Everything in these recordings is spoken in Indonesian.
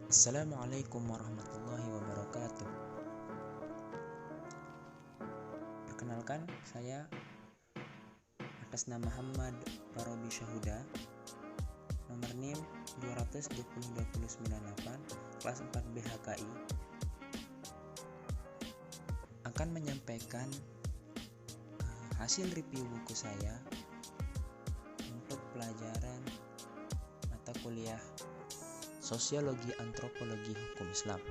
Assalamualaikum warahmatullahi wabarakatuh. Perkenalkan, saya atas nama Muhammad Farobi Syahuda, nomor NIM 2202098, kelas 4B HKI, akan menyampaikan hasil review buku saya untuk pelajaran mata kuliah Sosiologi Antropologi Hukum Islam.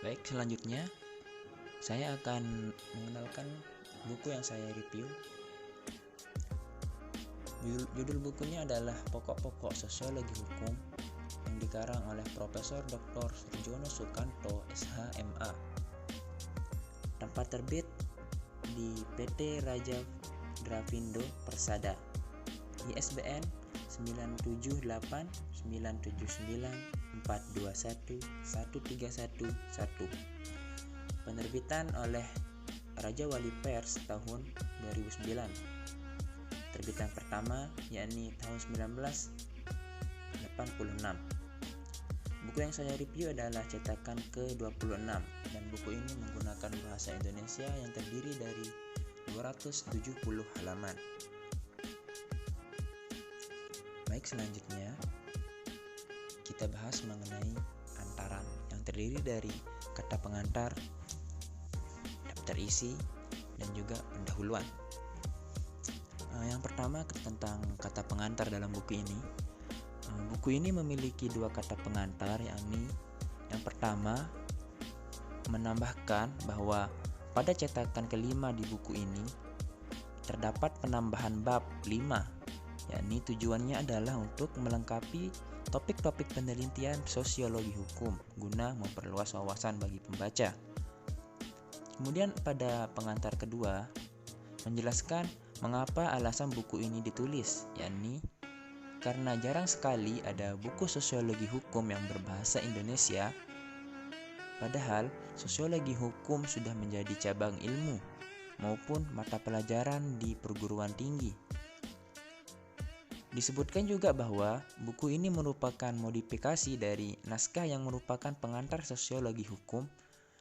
Baik, selanjutnya saya akan mengenalkan buku yang saya review. Judul bukunya adalah Pokok-pokok Sosiologi Hukum yang dikarang oleh Profesor Dr. Surjono Sukanto, SH.MA. Tempat terbit di PT Raja Grafindo Persada. ISBN 9789794211311. Penerbitan oleh Raja Wali Pers tahun 2009. Terbitan pertama yakni tahun 1986. Buku yang saya review adalah cetakan ke-26 dan buku ini menggunakan bahasa Indonesia yang terdiri dari 270 halaman. Baik, selanjutnya kita bahas mengenai antaran yang terdiri dari kata pengantar, daftar isi, dan juga pendahuluan. Yang pertama tentang kata pengantar dalam buku ini. Buku ini memiliki dua kata pengantar, yakni yang pertama menambahkan bahwa pada cetakan kelima di buku ini terdapat penambahan bab 5, yakni tujuannya adalah untuk melengkapi topik-topik penelitian sosiologi hukum guna memperluas wawasan bagi pembaca. Kemudian pada pengantar kedua menjelaskan mengapa alasan buku ini ditulis, yakni karena jarang sekali ada buku sosiologi hukum yang berbahasa Indonesia, padahal sosiologi hukum sudah menjadi cabang ilmu maupun mata pelajaran di perguruan tinggi. Disebutkan juga bahwa buku ini merupakan modifikasi dari naskah yang merupakan pengantar sosiologi hukum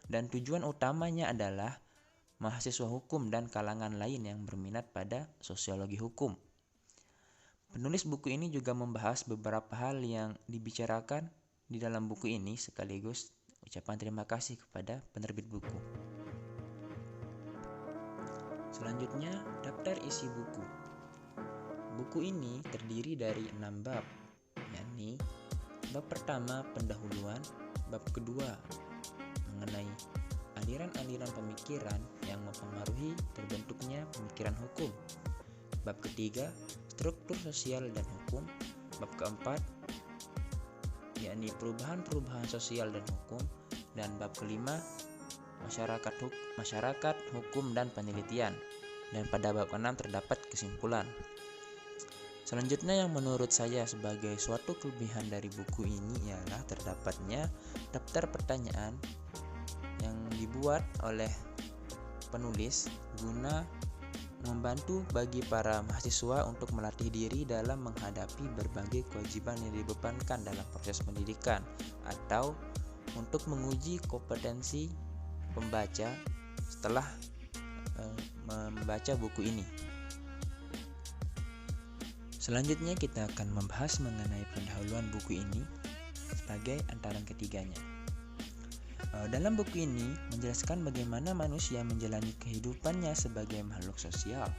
dan tujuan utamanya adalah mahasiswa hukum dan kalangan lain yang berminat pada sosiologi hukum. Penulis buku ini juga membahas beberapa hal yang dibicarakan di dalam buku ini, sekaligus ucapan terima kasih kepada penerbit buku. Selanjutnya, daftar isi buku. Buku ini terdiri dari 6 bab, yakni bab pertama pendahuluan, bab kedua mengenai aliran-aliran pemikiran yang mempengaruhi terbentuknya pemikiran hukum, bab ketiga struktur sosial dan hukum, bab keempat yakni perubahan-perubahan sosial dan hukum, dan bab kelima masyarakat hukum dan penelitian, dan pada bab 6 terdapat kesimpulan. Selanjutnya yang menurut saya sebagai suatu kelebihan dari buku ini ialah terdapatnya daftar pertanyaan yang dibuat oleh penulis guna membantu bagi para mahasiswa untuk melatih diri dalam menghadapi berbagai kewajiban yang dibebankan dalam proses pendidikan atau untuk menguji kompetensi pembaca setelah membaca buku ini. Selanjutnya kita akan membahas mengenai pendahuluan buku ini sebagai antaran ketiganya. Dalam buku ini menjelaskan bagaimana manusia menjalani kehidupannya sebagai makhluk sosial,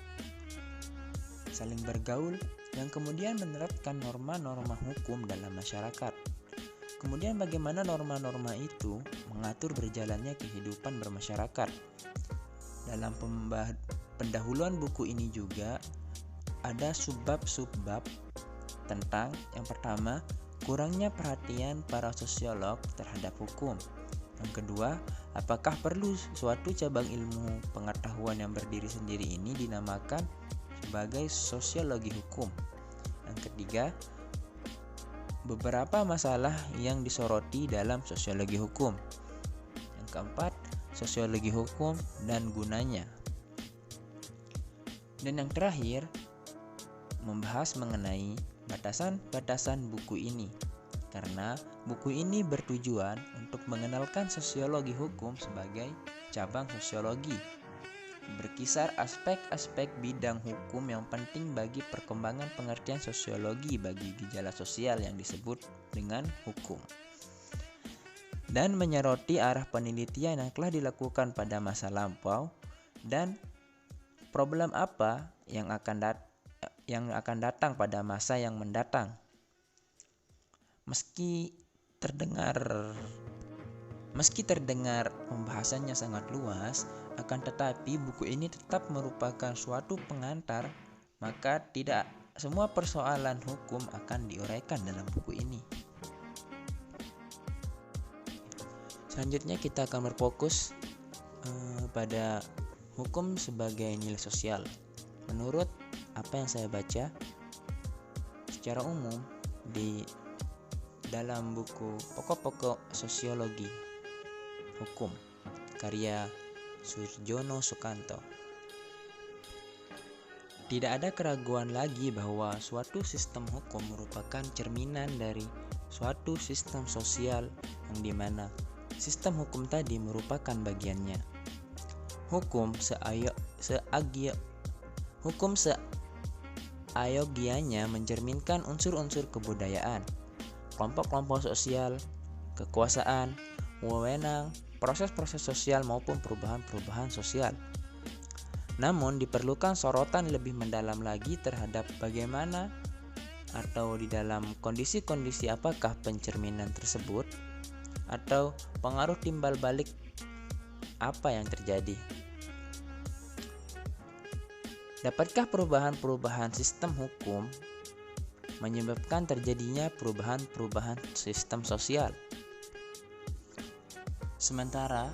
saling bergaul, yang kemudian menerapkan norma-norma hukum dalam masyarakat. Kemudian bagaimana norma-norma itu mengatur berjalannya kehidupan bermasyarakat. Dalam pendahuluan buku ini juga ada subbab tentang yang pertama, kurangnya perhatian para sosiolog terhadap hukum. Yang kedua, apakah perlu suatu cabang ilmu pengetahuan yang berdiri sendiri ini dinamakan sebagai sosiologi hukum. Yang ketiga, beberapa masalah yang disoroti dalam sosiologi hukum. Yang keempat, sosiologi hukum dan gunanya. Dan yang terakhir, membahas mengenai batasan-batasan buku ini. karena buku ini bertujuan untuk mengenalkan sosiologi hukum sebagai cabang sosiologi. Berkisar aspek-aspek bidang hukum yang penting bagi perkembangan pengertian sosiologi bagi gejala sosial yang disebut dengan hukum. Dan menyoroti arah penelitian yang telah dilakukan pada masa lampau dan problem apa yang akan datang pada masa yang mendatang. Meski terdengar pembahasannya sangat luas, akan tetapi buku ini tetap merupakan suatu pengantar, maka tidak semua persoalan hukum akan diuraikan dalam buku ini. Selanjutnya kita akan berfokus pada hukum sebagai nilai sosial. Menurut apa yang saya baca, secara umum di dalam buku Pokok-pokok Sosiologi Hukum karya Surjono Sukanto, tidak ada keraguan lagi bahwa suatu sistem hukum merupakan cerminan dari suatu sistem sosial yang dimana sistem hukum tadi merupakan bagiannya. Hukum seayogianya mencerminkan unsur-unsur kebudayaan, kelompok-kelompok sosial, kekuasaan, wewenang, proses-proses sosial maupun perubahan-perubahan sosial. Namun diperlukan sorotan lebih mendalam lagi terhadap bagaimana atau di dalam kondisi-kondisi apakah pencerminan tersebut atau pengaruh timbal balik apa yang terjadi. Dapatkah perubahan-perubahan sistem hukum menyebabkan terjadinya perubahan-perubahan sistem sosial? Sementara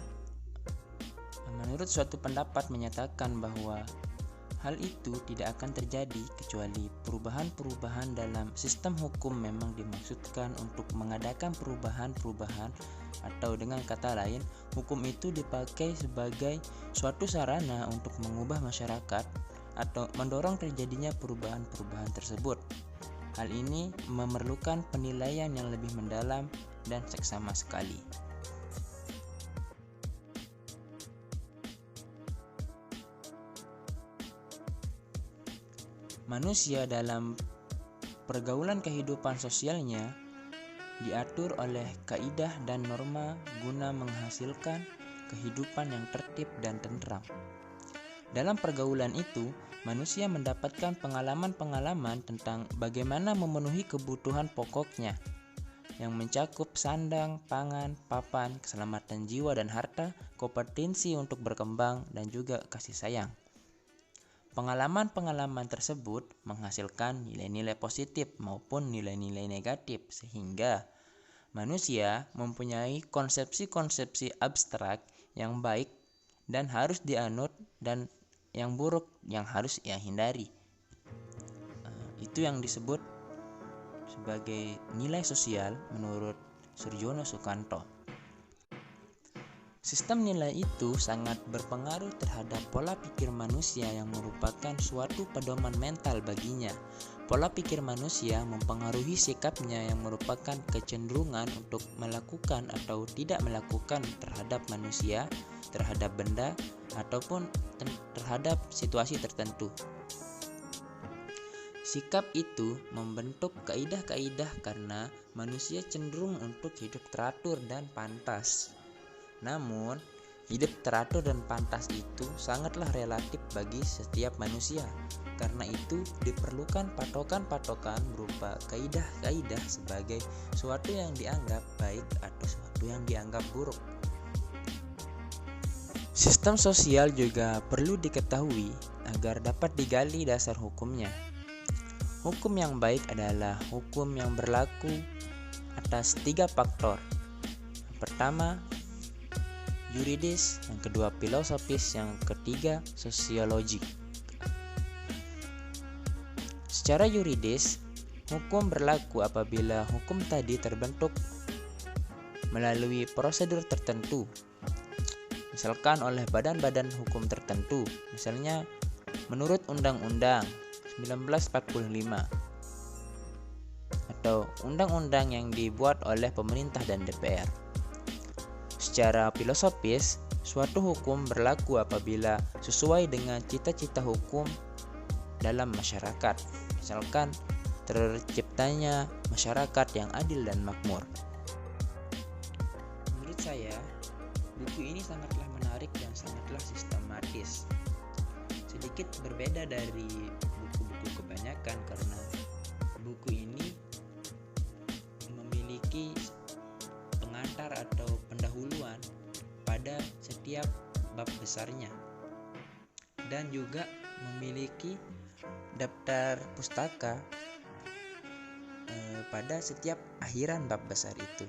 menurut suatu pendapat menyatakan bahwa hal itu tidak akan terjadi kecuali perubahan-perubahan dalam sistem hukum memang dimaksudkan untuk mengadakan perubahan-perubahan, atau dengan kata lain, hukum itu dipakai sebagai suatu sarana untuk mengubah masyarakat atau mendorong terjadinya perubahan-perubahan tersebut. Hal ini memerlukan penilaian yang lebih mendalam dan seksama sekali. Manusia dalam pergaulan kehidupan sosialnya diatur oleh kaidah dan norma guna menghasilkan kehidupan yang tertib dan tentram. Dalam pergaulan itu, manusia mendapatkan pengalaman-pengalaman tentang bagaimana memenuhi kebutuhan pokoknya yang mencakup sandang, pangan, papan, keselamatan jiwa dan harta, kompetensi untuk berkembang, dan juga kasih sayang. Pengalaman-pengalaman tersebut menghasilkan nilai-nilai positif maupun nilai-nilai negatif, sehingga manusia mempunyai konsepsi-konsepsi abstrak yang baik dan harus dianut dan yang buruk yang harus ia hindari. Itu yang disebut sebagai nilai sosial menurut Surjono Sukanto. Sistem nilai itu sangat berpengaruh terhadap pola pikir manusia yang merupakan suatu pedoman mental baginya. Pola pikir manusia mempengaruhi sikapnya yang merupakan kecenderungan untuk melakukan atau tidak melakukan terhadap manusia, terhadap benda, ataupun terhadap situasi tertentu. Sikap itu membentuk kaidah-kaidah karena manusia cenderung untuk hidup teratur dan pantas. Namun, hidup teratur dan pantas itu sangatlah relatif bagi setiap manusia. Karena itu, diperlukan patokan-patokan berupa kaidah-kaidah sebagai suatu yang dianggap baik atau suatu yang dianggap buruk. Sistem sosial juga perlu diketahui agar dapat digali dasar hukumnya. Hukum yang baik adalah hukum yang berlaku atas 3 faktor. Yang pertama, yuridis, yang kedua filosofis, yang ketiga sosiologi. Secara yuridis, hukum berlaku apabila hukum tadi terbentuk melalui prosedur tertentu, misalkan oleh badan-badan hukum tertentu, misalnya menurut Undang-Undang 1945. atau undang-undang yang dibuat oleh pemerintah dan DPR. Secara filosofis, suatu hukum berlaku apabila sesuai dengan cita-cita hukum dalam masyarakat, misalkan terciptanya masyarakat yang adil dan makmur. Menurut saya, buku ini sangatlah menarik dan sangatlah sistematis. Sedikit berbeda dari buku-buku kebanyakan karena buku ini memiliki pengantar atau pendahuluan pada setiap bab besarnya, dan juga memiliki daftar pustaka pada setiap akhiran bab besar itu.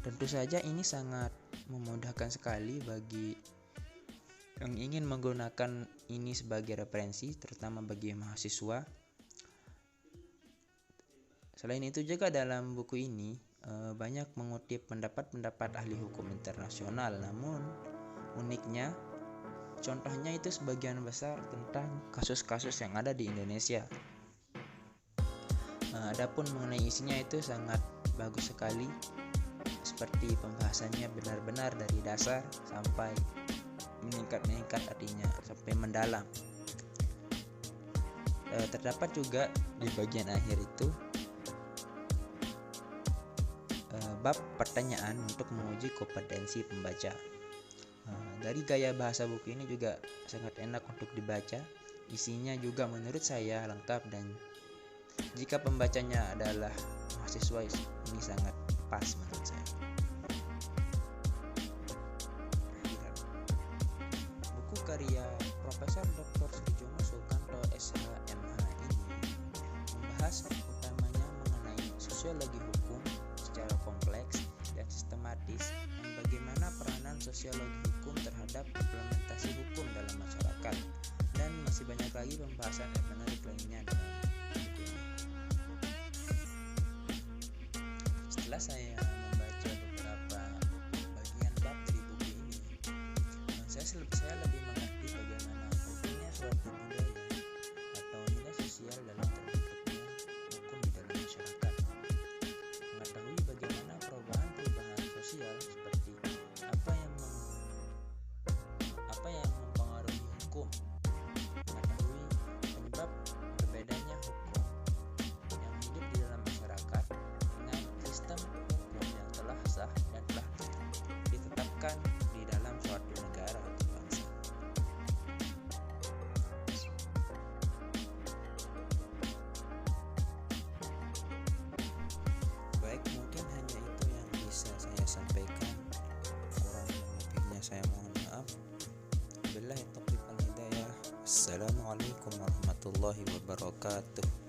Tentu saja ini sangat memudahkan sekali bagi yang ingin menggunakan ini sebagai referensi, terutama bagi mahasiswa. Selain itu juga dalam buku ini banyak mengutip pendapat-pendapat ahli hukum internasional, namun uniknya contohnya itu sebagian besar tentang kasus-kasus yang ada di Indonesia. Adapun mengenai isinya itu sangat bagus sekali, seperti pembahasannya benar-benar dari dasar sampai meningkat artinya sampai mendalam. Terdapat juga di bagian akhir itu bab pertanyaan untuk menguji kompetensi pembaca. Dari gaya bahasa buku ini juga sangat enak untuk dibaca. Isinya juga menurut saya lengkap, dan jika pembacanya adalah mahasiswa ini sangat pas menurut saya. Buku karya Profesor Dr. Sujono Sukanto SHMH ini membahas utamanya mengenai sosiologi hukum secara kompleks dan sistematis, dan bagaimana peranan sosiologi hukum terhadap implementasi hukum dalam masyarakat, dan masih banyak lagi pembahasan yang menarik lainnya dalam buku ini. Setelah saya membaca beberapa bagian bab dari buku ini, saya lebih mengerti bagaimana pentingnya suatu budaya atau nilai sosial dalam terbentuknya hukum di dalam masyarakat. Mengetahui bagaimana perubahan sosial seperti apa yang mempengaruhi hukum, mengetahui penyebab berbedanya hukum yang hidup di dalam masyarakat dengan sistem hukum yang telah sah dan telah ditetapkan di dalam suatu negara atau bangsa. Baik, mungkin hanya itu yang bisa saya sampaikan. Kurang lebihnya saya mohon maaf. Billahi taufiq wal hidayah. Assalamualaikum warahmatullahi wabarakatuh.